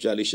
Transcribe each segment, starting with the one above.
40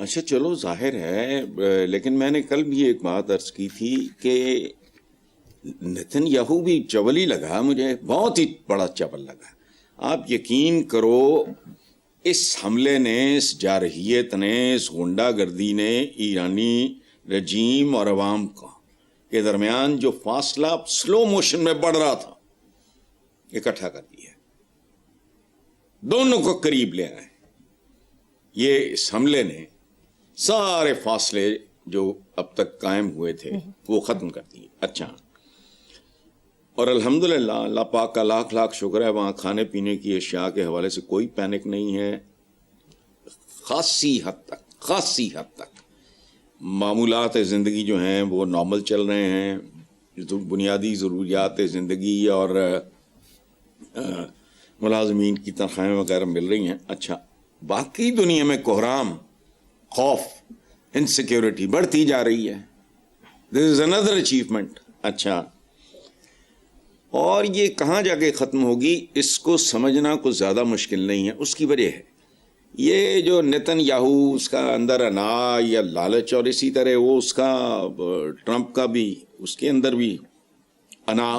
اچھا چلو ظاہر ہے، لیکن میں نے کل بھی ایک بات عرض کی تھی کہ نتن یاہو بھی چول ہی لگا، مجھے بہت ہی بڑا چول لگا. آپ یقین کرو اس حملے نے، اس جارحیت نے، اس غنڈہ گردی نے ایرانی رجیم اور عوام کے درمیان جو فاصلہ سلو موشن میں بڑھ رہا تھا اکٹھا کر دیا، دونوں کو قریب لے آئے. یہ اس حملے نے سارے فاصلے جو اب تک قائم ہوئے تھے وہ ختم کر دیے. اچھا، اور الحمدللہ اللہ پاک کا لاکھ لاکھ شکر ہے، وہاں کھانے پینے کی اشیاء کے حوالے سے کوئی پینک نہیں ہے. خاصی حد تک معمولات زندگی جو ہیں وہ نارمل چل رہے ہیں، جو بنیادی ضروریات زندگی اور ملازمین کی تنخواہیں وغیرہ مل رہی ہیں. اچھا، باقی دنیا میں کوحرام، خوف، انسیکیورٹی بڑھتی جا رہی ہے. دس از اندر اچیومنٹ. اچھا، اور یہ کہاں جا کے ختم ہوگی اس کو سمجھنا کچھ زیادہ مشکل نہیں ہے. اس کی وجہ ہے یہ جو نتن یاہو، اس کا اندر انا یا لالچ، اور اسی طرح وہ اس کا ٹرمپ کا بھی، اس کے اندر بھی انا.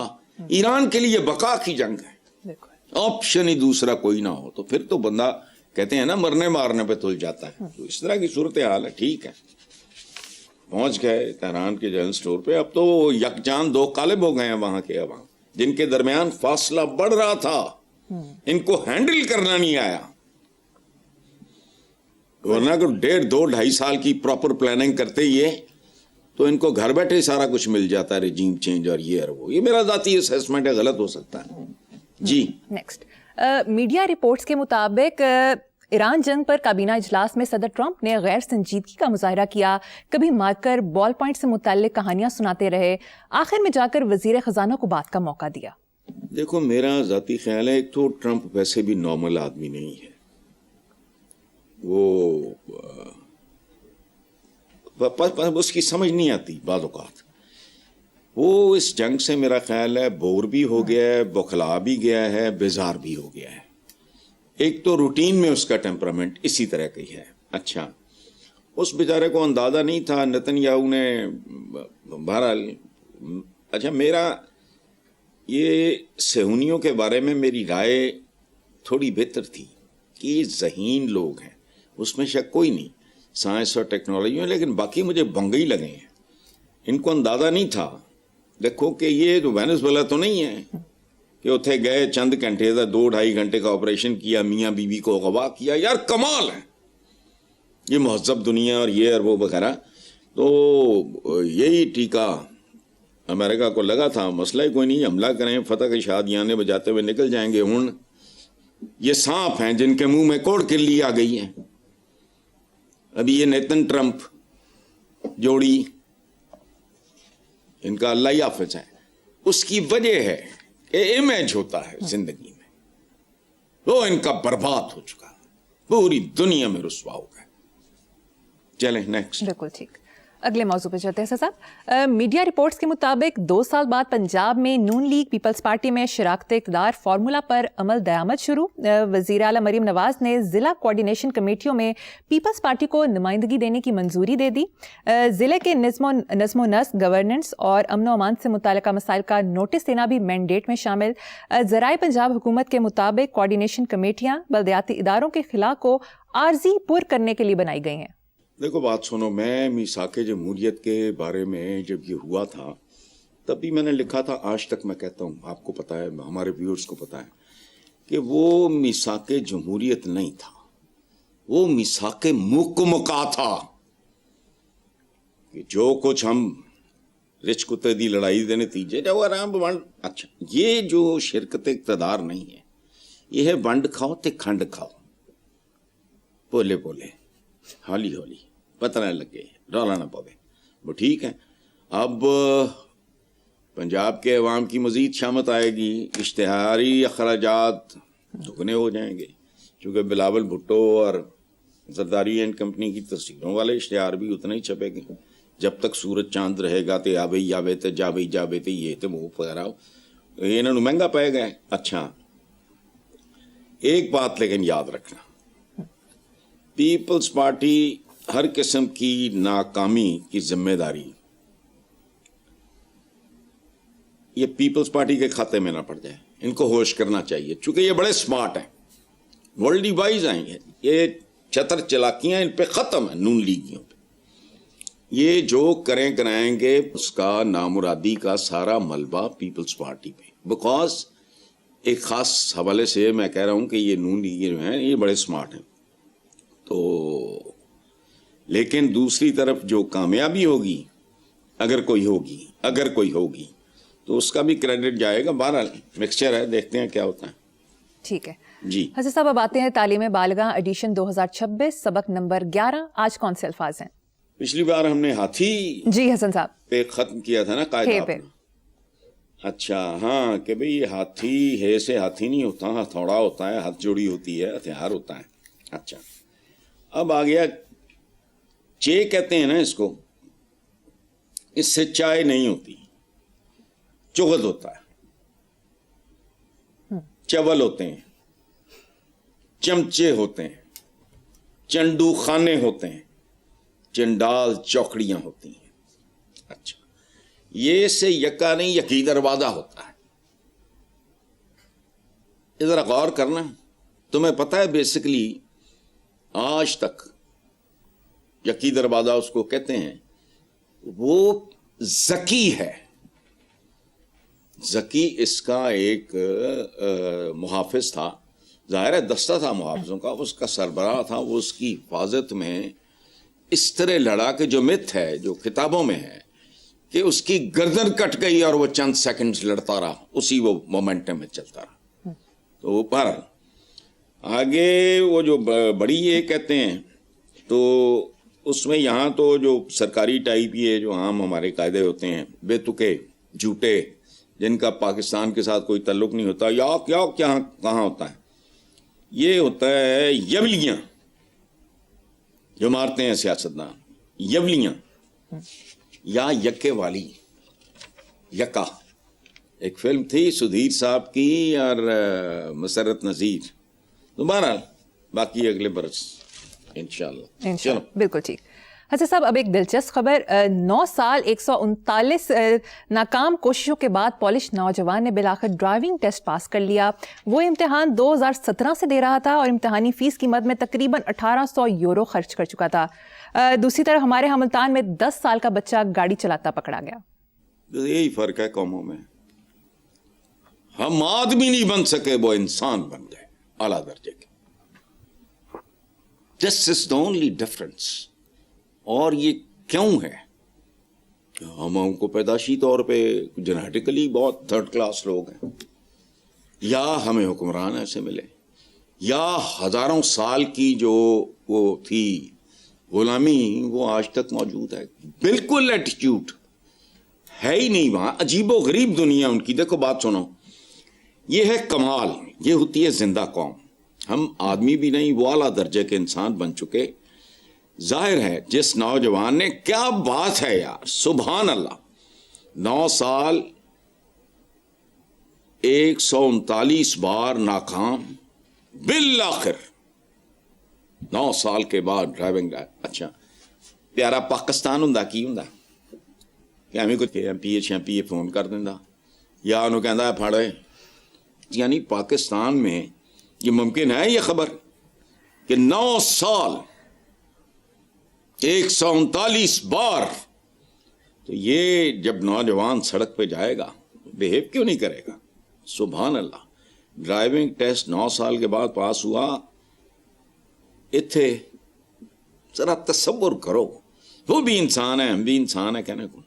ایران کے لیے بقا کی جنگ ہے، آپشن ہی دوسرا کوئی نہ ہو تو پھر تو بندہ کہتے ہیں نا مرنے مارنے پہ تل جاتا ہے. تو اس طرح کی صورتحال ہے. ٹھیک ہے، پہنچ گئے تہران کے جنرل سٹور پہ. اب تو یکجان دو قالب ہو گئے ہیں وہاں کے عوام، جن کے درمیان فاصلہ بڑھ رہا تھا. ان کو ہینڈل کرنا نہیں آیا، ورنہ اگر 1.5 2 2.5 سال کی پراپر پلاننگ کرتے یہ تو ان کو گھر بیٹھے سارا کچھ مل جاتا ہے، رجیم چینج اور یہ اور وہ. یہ میرا ذاتی اسیسمنٹ ہے، غلط ہو سکتا ہے. جی نیکسٹ، میڈیا رپورٹس کے مطابق ایران جنگ پر کابینہ اجلاس میں صدر ٹرمپ نے غیر سنجیدگی کا مظاہرہ کیا، کبھی مار کر بال پوائنٹ سے متعلق کہانیاں سناتے رہے، آخر میں جا کر وزیر خزانہ کو بات کا موقع دیا. دیکھو میرا ذاتی خیال ہے، ایک تو ٹرمپ ویسے بھی نارمل آدمی نہیں ہے. وہ اس کی سمجھ نہیں آتی بعض اوقات. وہ اس جنگ سے میرا خیال ہے بور بھی ہو گیا ہے، بوکھلا بھی گیا ہے، بیزار بھی ہو گیا ہے. ایک تو روٹین میں اس کا ٹیمپرامنٹ اسی طرح کی ہے. اچھا، اس بیچارے کو اندازہ نہیں تھا نتن یاہو نے. بہرحال اچھا، میرا یہ صہیونیوں کے بارے میں میری رائے تھوڑی بہتر تھی کہ یہ ذہین لوگ ہیں، اس میں شک کوئی نہیں، سائنس اور ٹیکنالوجی میں، لیکن باقی مجھے بنگئی لگے ہیں. ان کو اندازہ نہیں تھا. دیکھو کہ یہ جو وینزویلا تو نہیں ہے کہ اتھے گئے چند گھنٹے تھا، 2 2.5 گھنٹے کا آپریشن کیا، میاں بیوی کو اغوا کیا. یار کمال ہے یہ مہذب دنیا اور یہ اور وہ وغیرہ. تو یہی ٹیکہ امریکہ کو لگا تھا، مسئلہ ہی کوئی نہیں، حملہ کریں، فتح کی شادیاں بجاتے ہوئے نکل جائیں گے. ہن یہ سانپ ہیں جن کے منہ میں کوڑ کلی آ گئی ہے. ابھی یہ نیتن ٹرمپ جوڑی، ان کا اللہ ہی حافظ ہے. اس کی وجہ ہے کہ امیج ہوتا ہے زندگی میں، وہ ان کا برباد ہو چکا، پوری دنیا میں رسوا ہو گئے. چلیں نیکسٹ. بالکل ٹھیک، اگلے موضوع پہ چلتے ہیں صاحب. میڈیا رپورٹس کے مطابق 2 سال بعد پنجاب میں نون لیگ پیپلز پارٹی میں شراکت اقتدار فارمولا پر عمل درآمد شروع. وزیر اعلیٰ مریم نواز نے ضلع کوارڈینیشن کمیٹیوں میں پیپلز پارٹی کو نمائندگی دینے کی منظوری دے دی. ضلع کے نظم و نسق، گورننس اور امن و امان سے متعلقہ مسائل کا نوٹس دینا بھی مینڈیٹ میں شامل. ذرائع پنجاب حکومت کے مطابق کوارڈینیشن کمیٹیاں بلدیاتی اداروں کے خلا کو عارضی پر کرنے کے لیے بنائی گئی ہیں. دیکھو بات سنو، میں میثاق جمہوریت کے بارے میں جب یہ ہوا تھا تب بھی میں نے لکھا تھا، آج تک میں کہتا ہوں، آپ کو پتا ہے، ہمارے ویورز کو پتا ہے کہ وہ میثاق جمہوریت نہیں تھا، وہ میثاق مکمکا تھا کہ جو کچھ ہم رچ کتے دی لڑائی دے نتیجے جو آرام ونڈ. اچھا، یہ جو شرکت اقتدار نہیں ہے، یہ ہے ونڈ کھاؤ تے کھنڈ کھاؤ، بولے بولے ہولی ہولی پتہ نہ لگے، رولا نہ پوے. وہ ٹھیک ہے، اب پنجاب کے عوام کی مزید شامت آئے گی، اشتہاری اخراجات دگنے ہو جائیں گے، چونکہ بلاول بھٹو اور زرداری اینڈ کمپنی کی تصویروں والے اشتہار بھی اتنے ہی چھپے گے. جب تک سورج چاند رہے گا تے آوے آوے تے جاوے تے یہ تے وہ وغیرہ، یہ انہوں نے مہنگا پائے گئے. اچھا، ایک بات لیکن یاد رکھنا، پیپلز پارٹی ہر قسم کی ناکامی کی ذمہ داری یہ پیپلز پارٹی کے کھاتے میں نہ پڑ جائے. ان کو ہوش کرنا چاہیے, چونکہ یہ بڑے سمارٹ ہیں, ورلڈ وائز آئیں گے. یہ چتر چلاکیاں ان پہ ختم ہیں, نون لیگیوں پہ. یہ جو کرائیں گے اس کا نامرادی کا سارا ملبہ پیپلز پارٹی پہ. بیکاز ایک خاص حوالے سے میں کہہ رہا ہوں کہ یہ نون لیگی جو ہیں یہ بڑے سمارٹ ہیں. تو لیکن دوسری طرف جو کامیابی ہوگی, اگر کوئی ہوگی تو اس کا بھی کریڈٹ جائے گا. بہرحال مکسچر ہے, دیکھتے ہیں کیا ہوتا ہے. ٹھیک ہے جی حضرت صاحب, اب آتے ہیں تعلیم بالغاہ ایڈیشن 2026 سبق نمبر 11. آج کون سے الفاظ ہیں؟ پچھلی بار ہم نے ہاتھی جی حسن صاحب پہ ختم کیا تھا نا قاعدہ اپنا. اچھا ہاں, کہ بھئی یہ ہاتھی ہے سے ہاتھی نہیں ہوتا, ہتھوڑا ہوتا ہے, ہتھ جوڑی ہوتی ہے, ہتھیار ہوتا ہے. اچھا اب آ گیا چے کہتے ہیں نا اس کو, اس سے چائے نہیں ہوتی, چغل ہوتا ہے. چول ہوتے ہیں, چمچے ہوتے ہیں, چنڈو خانے ہوتے ہیں, چنڈال چوکڑیاں ہوتی ہیں. اچھا یہ سے یکا نہیں یقین دروازہ ہوتا ہے. ذرا غور کرنا, تمہیں پتہ ہے بیسیکلی آج تک یقین دروازہ اس کو کہتے ہیں, وہ ذکی ہے. ذکی اس کا ایک محافظ تھا, ظاہر ہے دستہ تھا محافظوں کا, اس کا سربراہ تھا. وہ اس کی حفاظت میں اس طرح لڑا کہ جو مت ہے, جو کتابوں میں ہے, کہ اس کی گردن کٹ گئی اور وہ چند سیکنڈز لڑتا رہا, اسی وہ مومنٹم میں چلتا رہا. تو پر آگے وہ جو بڑی یہ کہتے ہیں, تو اس میں یہاں تو جو سرکاری ٹائپ یہ جو عام ہمارے قاعدے ہوتے ہیں, بے تکے جھوٹے, جن کا پاکستان کے ساتھ کوئی تعلق نہیں ہوتا, یا کہاں ہوتا ہے, یہ ہوتا ہے یولیاں جو مارتے ہیں سیاستدان, یولیاں یا یکے والی. یکا ایک فلم تھی سدھیر صاحب کی اور مسرت نذیر. دوبارہ باقی اگلے برس انشاءاللہ. چلو بالکل ٹھیک. حضرت صاحب اب ایک دلچسپ خبر, 9 سال 139 ناکام کوششوں کے بعد پولش نوجوان نے بالآخر ڈرائیونگ ٹیسٹ پاس کر لیا. وہ امتحان 2017 سے دے رہا تھا اور امتحانی فیس کی مد میں تقریباً 1800 یورو خرچ کر چکا تھا. دوسری طرف ہمارے ہاں ملتان میں 10 سال کا بچہ گاڑی چلاتا پکڑا گیا. یہی فرق ہے قوموں میں, ہم آدمی نہیں بن سکے, وہ انسان بن گئے اعلیٰ درجے کے. This is the only difference. اور یہ کیوں ہے؟ ہم کو پیدائشی طور پہ جینیٹیکلی بہت تھرڈ کلاس لوگ ہیں, یا ہمیں حکمران ایسے ملے, یا ہزاروں سال کی جو وہ تھی غلامی وہ آج تک موجود ہے. بالکل ایٹیٹیوڈ ہے ہی نہیں وہاں, عجیب و غریب دنیا ان کی. دیکھو بات سنو, یہ ہے کمال, یہ ہوتی ہے زندہ قوم. ہم آدمی بھی نہیں, وہ اعلیٰ درجے کے انسان بن چکے. ظاہر ہے جس نوجوان نے, کیا بات ہے یار, سبحان اللہ, 9 سال 139 بار ناکام, بالآخر 9 سال کے بعد ڈرائیونگ. اچھا پیارا پاکستان ہوں کی ہوں کہ ہمیں کچھ ایم پی اے فون کر دینا, یا انہوں کہنا ہے پھاڑے. یعنی پاکستان میں یہ ممکن ہے یہ خبر کہ 9 سال 139 بار. تو یہ جب نوجوان سڑک پہ جائے گا بہیو کیوں نہیں کرے گا؟ سبحان اللہ. ڈرائیونگ ٹیسٹ 9 سال کے بعد پاس ہوا. اتھے ذرا تصور کرو, وہ بھی انسان ہے, ہم بھی انسان ہیں کہنے کو.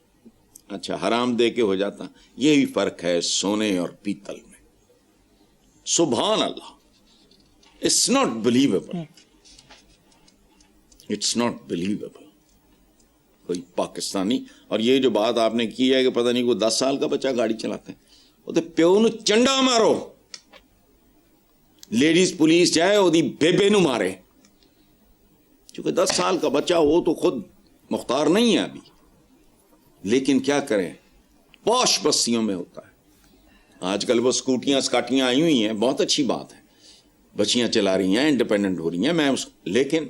اچھا حرام دے کے ہو جاتا. یہی فرق ہے سونے اور پیتل میں. سبحان اللہ. It's not believable. It's not believable. کوئی پاکستانی, اور یہ جو بات آپ نے کی ہے کہ پتہ نہیں وہ 10 سال کا بچہ گاڑی چلاتے ہیں, وہ تو پیو نو چنڈا مارو, لیڈیز پولیس جائے وہ دی بیبے نو مارے, کیونکہ 10 سال کا بچہ وہ تو خود مختار نہیں ہے ابھی. لیکن کیا کریں, پوش بستیوں میں ہوتا ہے. آج کل وہ سکاٹیاں آئی ہوئی ہیں, بہت اچھی بات ہے, بچیاں چلا رہی ہیں, انڈیپینڈنٹ ہو رہی ہیں, میں لیکن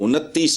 29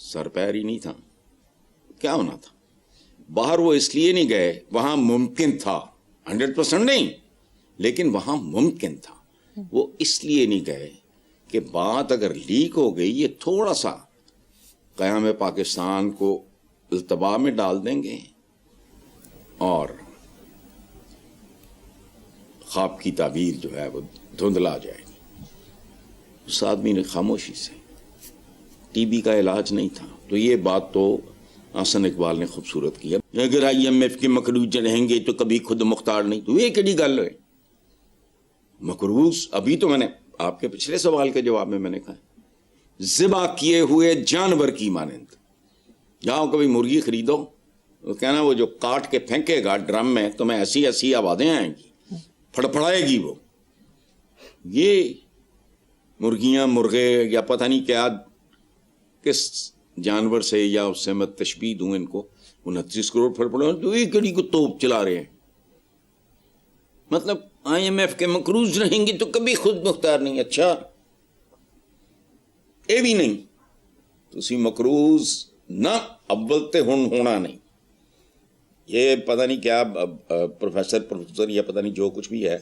سر پیر ہی نہیں تھا. کیا ہونا تھا؟ باہر وہ اس لیے نہیں گئے, وہاں ممکن تھا, 100% نہیں, لیکن وہاں ممکن تھا. وہ اس لیے نہیں گئے کہ بات اگر لیک ہو گئی, یہ تھوڑا سا قیام پاکستان کو التباہ میں ڈال دیں گے اور خواب کی تعبیر جو ہے وہ دھندلا جائے گی. اس آدمی نے خاموشی سے, ٹی بی کا علاج نہیں تھا. تو یہ بات تو حسن اقبال نے خوبصورت کیا, اگر IMF کے مقروض رہیں گے تو کبھی خود مختار نہیں. تو یہ کیڑی گل ہے مقروض؟ ابھی تو میں نے آپ کے پچھلے سوال کے جواب میں نے کہا ذبح کیے ہوئے جانور کی مانند. جاؤ کبھی مرغی خریدو, وہ کہنا وہ جو کاٹ کے پھینکے گا ڈرم میں تو میں ایسی آوازیں آئیں گی, پھڑپھڑائے گی وہ. یہ مرغیاں مرغے یا پتہ نہیں کیا کس جانور سے یا اس سے میں تشبیہ دوں ان کو, 29 کروڑ پھڑپڑے تو یہ کڑی کو توپ چلا رہے ہیں. مطلب IMF کے مقروض رہیں گی تو کبھی خود مختار نہیں. اچھا یہ بھی نہیں, تسی مقروض نہ اول تے ہونا نہیں. یہ پتہ نہیں کیا پروفیسر یا پتہ نہیں جو کچھ بھی ہے,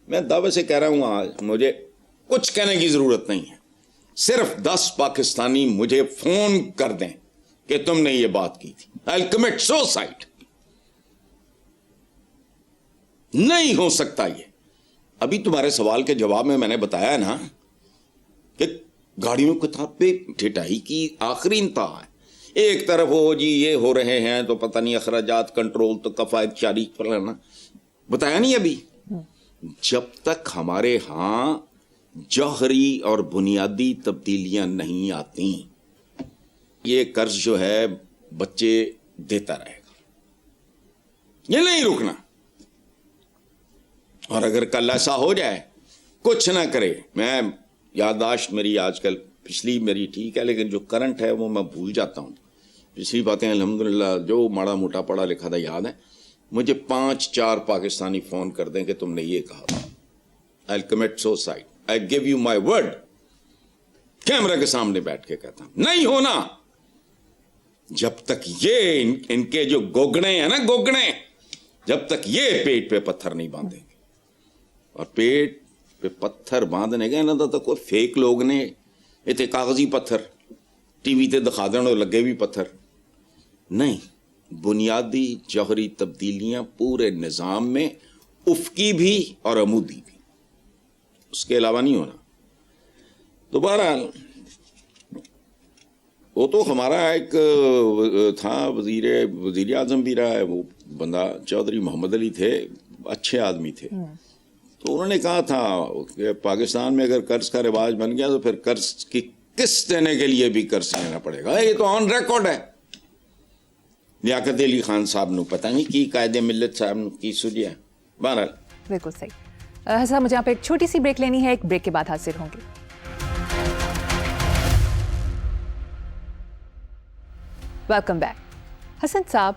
میں دعوے سے کہہ رہا ہوں آج مجھے کچھ کہنے کی ضرورت نہیں ہے. صرف 10 پاکستانی مجھے فون کر دیں کہ تم نے یہ بات کی تھی, I'll commit suicide. نہیں ہو سکتا یہ. ابھی تمہارے سوال کے جواب میں نے بتایا نا کہ گاڑیوں کتاب پہ ٹھٹائی کی آخری انتہا ہے. ایک طرف ہو جی یہ ہو رہے ہیں تو پتہ نہیں اخراجات کنٹرول تو کفایت شاری پر لینا, بتایا نہیں ابھی. جب تک ہمارے ہاں جوہری اور بنیادی تبدیلیاں نہیں آتی, یہ قرض جو ہے بچے دیتا رہے گا, یہ نہیں رکنا. اور اگر کل ایسا ہو جائے کچھ نہ کرے, میں یادداشت میری آج کل پچھلی میری ٹھیک ہے لیکن جو کرنٹ ہے وہ میں بھول جاتا ہوں. پچھلی باتیں الحمدللہ جو ماڑا موٹا پڑھا لکھا تھا یاد ہے. مجھے 5-4 پاکستانی فون کر دیں کہ تم نے یہ کہا تھا, I'll commit suicide. I give you my word. Camera کے سامنے بیٹھ کے کہتا ہوں نہیں ہونا جب تک یہ ان کے جو گوگڑے ہیں نا گوگڑے, جب تک یہ پیٹ پہ پتھر نہیں باندھیں گے. اور پیٹ پہ پتھر باندھنے گئے نا تو کوئی فیک لوگ نے اتنے کاغذی پتھر ٹی وی تے دکھا دینا لگے بھی پتھر نہیں. بنیادی جوہری تبدیلیاں پورے نظام میں افقی بھی اور عمودی بھی, اس کے علاوہ نہیں ہونا. دوبارہ وہ تو ہمارا ایک تھا وزیر اعظم بھی رہا ہے, وہ بندہ چودھری محمد علی تھے, اچھے آدمی تھے. تو انہوں نے کہا تھا کہ پاکستان میں اگر قرض کا رواج بن گیا تو پھر قرض کی قسط دینے کے لیے بھی قرض لینا پڑے گا. یہ تو آن ریکارڈ ہے. لیاقت علی خان صاحب نو پتہ نہیں کی قائد ملت صاحب نو کی سجیا. بہرحال بالکل صحیح. حسن مجھے یہاں پہ ایک چھوٹی سی بریک لینی ہے, ایک بریک کے بعد حاضر ہوں گے. Welcome back. حسن صاحب,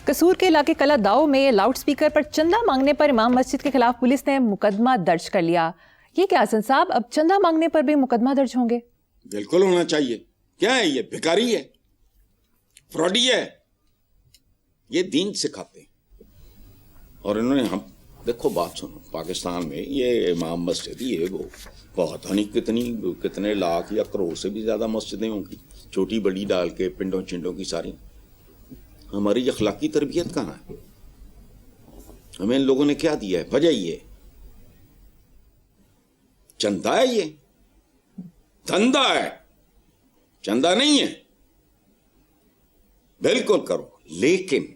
قصور کے علاقے کلا داؤ میں لاؤڈ سپیکر پر چندہ مانگنے پر امام مسجد کے خلاف پولیس نے مقدمہ درج کر لیا. یہ کیا حسن صاحب, اب چندہ مانگنے پر بھی مقدمہ درج ہوں گے؟ بالکل ہونا چاہیے. کیا ہے یہ, بھکاری ہے, فراڈی ہے, یہ دین سکھاتے ہیں. اور انہوں نے, ہم دیکھو بات سنو, پاکستان میں یہ امام مسجد یہ وہ بہت نہیں کتنے لاکھ یا کروڑ سے بھی زیادہ مسجدیں ہوں گی, چھوٹی بڑی ڈال کے پنڈوں چنڈوں کی ساری. ہماری اخلاقی تربیت کہاں ہے؟ ہمیں ان لوگوں نے کیا دیا ہے؟ وجہ یہ چندہ ہے, یہ دھندا ہے, چندہ نہیں ہے. بالکل کرو, لیکن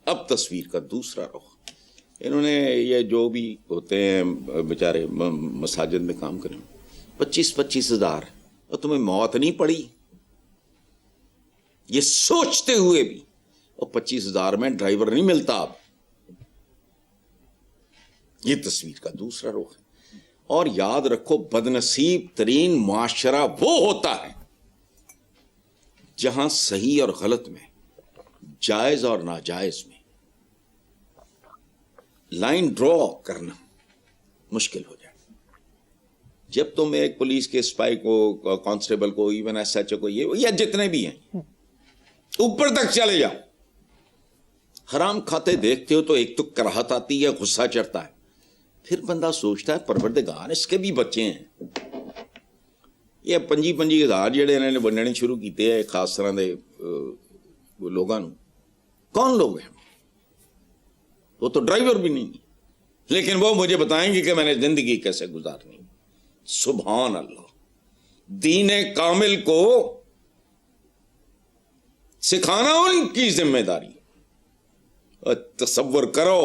اب تصویر کا دوسرا رخ. انہوں نے یہ جو بھی ہوتے ہیں بیچارے مساجد میں کام کریں, 25-25 ہزار, اور تمہیں موت نہیں پڑی یہ سوچتے ہوئے بھی, اور 25 ہزار میں ڈرائیور نہیں ملتا. اب یہ تصویر کا دوسرا رخ ہے. اور یاد رکھو, بدنصیب ترین معاشرہ وہ ہوتا ہے جہاں صحیح اور غلط میں, جائز اور ناجائز میں لائن ڈرا کرنا مشکل ہو جائے. جب تم ایک پولیس کے سپاہی کو, کانسٹیبل کو, ایون ایس ایچ او کو, یہ یا جتنے بھی ہیں اوپر تک چلے جاؤ, حرام کھاتے دیکھتے ہو تو ایک تو کراہت آتی ہے, غصہ چڑھتا ہے, پھر بندہ سوچتا ہے پروردگار اس کے بھی بچے ہیں. یہ 25,000 جڑے انہوں نے بننے شروع کیتے ہیں خاص طرح دے لوگوں, کون لوگ ہیں وہ؟ تو ڈرائیور بھی نہیں, لیکن وہ مجھے بتائیں گے کہ میں نے زندگی کیسے گزارنی. سبحان اللہ, دین کامل کو سکھانا ان کی ذمہ داری. تصور کرو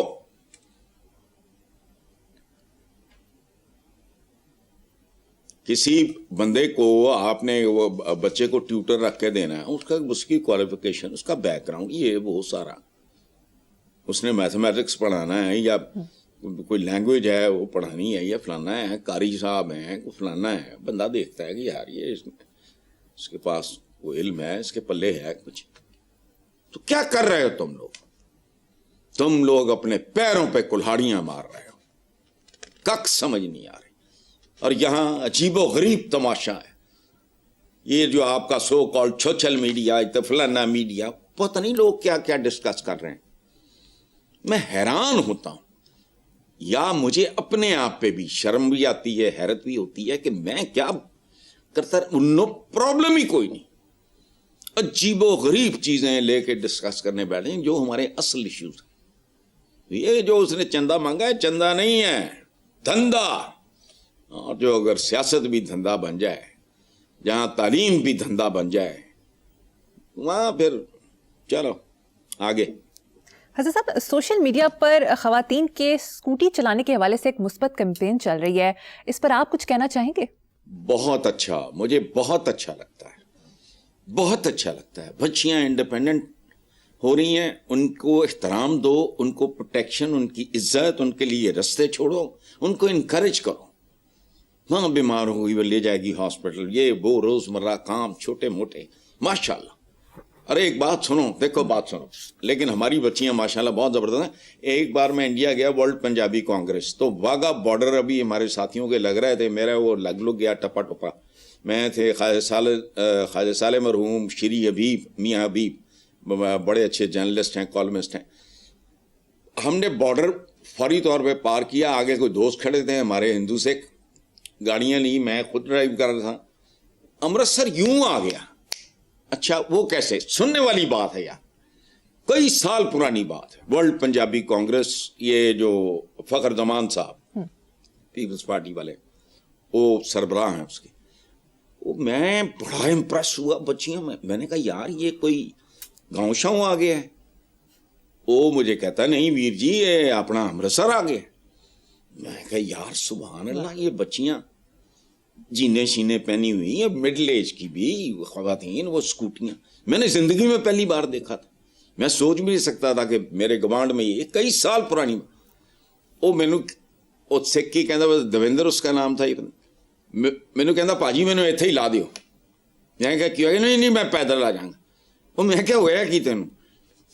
کسی بندے کو آپ نے وہ بچے کو ٹیوٹر رکھ کے دینا ہے, اس کی کوالیفیکیشن, اس کا بیک گراؤنڈ, یہ وہ سارا, اس نے میتھمیٹکس پڑھانا ہے یا کوئی لینگویج ہے وہ پڑھانی ہے یا فلانا ہے, قاری صاحب ہیں فلانا ہے. بندہ دیکھتا ہے کہ یار یہ اس کے پاس وہ علم ہے, اس کے پلے ہے کچھ. تو کیا کر رہے ہو تم لوگ؟ تم لوگ اپنے پیروں پہ کلہاڑیاں مار رہے ہو, کک سمجھ نہیں آ رہی. اور یہاں عجیب و غریب تماشا ہے, یہ جو آپ کا سو کالڈ سوشل میڈیا, فلانا میڈیا, پتہ نہیں لوگ کیا کیا ڈسکس کر رہے ہیں. میں حیران ہوتا ہوں, یا مجھے اپنے آپ پہ بھی شرم بھی آتی ہے, حیرت بھی ہوتی ہے کہ میں کیا کرتا. انہوں پرابلم ہی کوئی نہیں, عجیب و غریب چیزیں لے کے ڈسکس کرنے بیٹھے ہیں جو ہمارے اصل ایشوز ہیں. یہ جو اس نے چندہ مانگا ہے, چندہ نہیں ہے, دھندا. اور جو اگر سیاست بھی دھندا بن جائے, جہاں تعلیم بھی دھندا بن جائے, وہاں پھر چلو آگے. حضرت صاحب, سوشل میڈیا پر خواتین کے اسکوٹی چلانے کے حوالے سے ایک مثبت کیمپین چل رہی ہے, اس پر آپ کچھ کہنا چاہیں گے؟ بہت اچھا, مجھے بہت اچھا لگتا ہے, بہت اچھا لگتا ہے. بچیاں انڈیپینڈنٹ ہو رہی ہیں, ان کو احترام دو, ان کو پروٹیکشن, ان کی عزت, ان کے لیے رستے چھوڑو, ان کو انکریج کرو. وہاں بیمار ہوئی وہ لے جائے گی ہاسپٹل, یہ وہ روزمرہ کام چھوٹے موٹے, ماشاءاللہ. ارے ایک بات سنو, دیکھو بات سنو, لیکن ہماری بچیاں ماشاءاللہ بہت زبردست ہیں. ایک بار میں انڈیا گیا, ورلڈ پنجابی کانگریس, تو واگا بارڈر ابھی ہمارے ساتھیوں کے لگ رہے تھے, میرا وہ لگ گیا ٹپا ٹپا. میں تھے خواجہ صالح مرحوم, شری حبیب, میاں حبیب, بڑے اچھے جرنلسٹ ہیں, کالمسٹ ہیں. ہم نے بارڈر فوری طور پہ پار کیا, آگے کوئی دوست کھڑے تھے ہمارے ہندو سکھ, گاڑیاں نہیں, میں خود ڈرائیو کر رہا تھا. امرتسر یوں آ گیا. اچھا وہ کیسے؟ سننے والی بات ہے یار, کئی سال پرانی بات ہے. ورلڈ پنجابی کانگریس, یہ جو فخر زمان صاحب پیپلز پارٹی والے, وہ سربراہ ہیں اس کے. میں بڑا امپریس ہوا بچیاں میں نے کہا یار یہ کوئی گاؤں شاؤں آ گیا ہے. وہ مجھے کہتا نہیں ویر جی یہ اپنا امرتسر آ گیا. میں کہا یار سبحان اللہ, یہ بچیاں جینے شینے پہنی ہوئی ہیں, مڈل ایج کی بھی خواتین, وہ اسکوٹیاں میں نے زندگی میں پہلی بار دیکھا تھا. میں سوچ بھی نہیں سکتا تھا کہ میرے گوانڈ میں یہ کئی سال پرانی. وہ مینو وہ سکھ کی کہندا دویندر اس کا نام تھا, مینو کہندا پاجی مینو اتنے ہی لا دیو. میں کہا کیوں؟ نہیں میں پیدل آ جاؤں گا. وہ میں کیا ہویا کی تینوں؟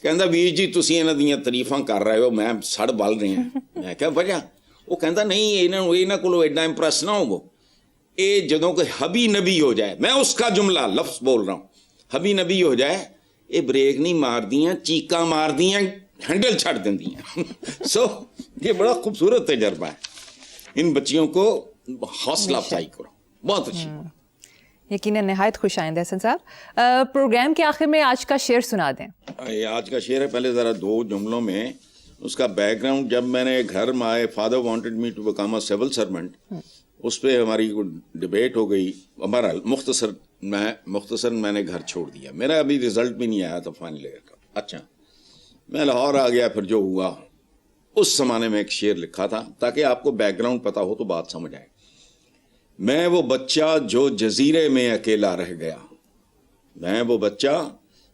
کہندا ویر جی تسی انہاں دیاں تعریفاں کر رہے ہو, میں سڑ بل رہی ہیں. میں کہا وجہ؟ وہ کہندا نہیں انہاں کولوں ایڈا امپریس نہ ہوو, اے جدوں کوئی حبی نبی ہو جائے, میں اس کا جملہ لفظ بول رہا ہوں, حبی نبی ہو جائے, یہ بریک نہیں مار دیاں, چیکاں مار دیاں, ہینڈل چھڑ دیندیاں. سو یہ بڑا خوبصورت تجربہ ہے. ان بچیوں کو حوصلہ افزائی کرو, بہت اچھی. یقیناً نہایت خوش آئند حسن صاحب. پروگرام کے آخر میں آج کا شعر سنا دیں. آج کا شعر ہے, پہلے ذرا دو جملوں میں اس کا بیک گراؤنڈ. جب میں نے گھر میں آئے, father wanted me to become a civil servant, اس پہ ہماری ڈبیٹ ہو گئی. ہمارا مختصر میں نے گھر چھوڑ دیا. میرا ابھی رزلٹ بھی نہیں آیا تھا فائنل ایئر کا. اچھا میں لاہور آ گیا, پھر جو ہوا اس زمانے میں ایک شعر لکھا تھا تاکہ آپ کو بیک گراؤنڈ پتا ہو تو بات سمجھ آئے. میں وہ بچہ جو جزیرے میں اکیلا رہ گیا, میں وہ بچہ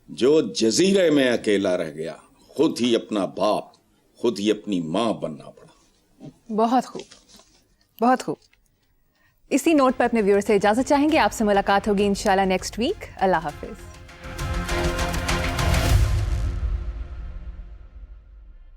جو جزیرے میں اکیلا رہ گیا, خود ہی اپنا باپ خود ہی اپنی ماں بننا پڑا. بہت خوب, بہت خوب. اسی نوٹ پر اپنے ویور سے اجازت چاہیں گے. آپ سے ملاقات ہوگی انشاءاللہ نیکسٹ ویک. اللہ حافظ.